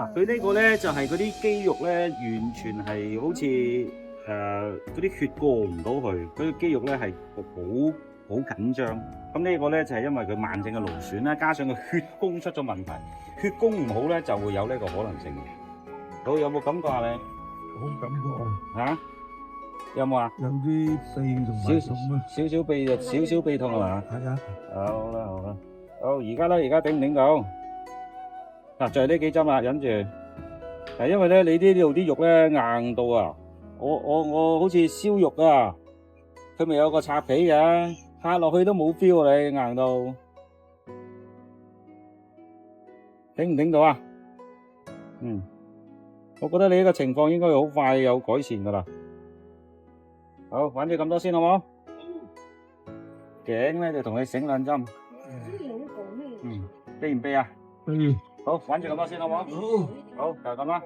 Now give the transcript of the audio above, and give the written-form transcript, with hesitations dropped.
嗱，佢呢個咧就係嗰啲肌肉咧，完全係好似嗰啲血過唔到去，嗰啲肌肉咧係好緊張。咁呢個咧就係因為佢慢性嘅勞損啦，加上個血供出咗問題，血供唔好咧就會有呢個可能性嘅。好，有冇感覺啊你？好感覺啊！嚇？有冇啊？有啲鼻同埋痛啊！少少鼻痛係嘛？係啊！好啦好啦，好而家咧，而家頂唔頂到？嗱，就係呢幾針啦，忍住。係因為咧，你呢度啲肉咧硬到啊，我好似燒肉啊，佢咪有個擦皮嘅，拍落去都冇 feel 啊，你硬到，頂唔頂到啊？嗯，我覺得你呢個情況應該好快有改善噶啦。好，玩住咁多先好冇？頸咧就同你醒兩針。嗯，避唔避啊？嗯，好，玩住咁多先好冇？好，就咁啦。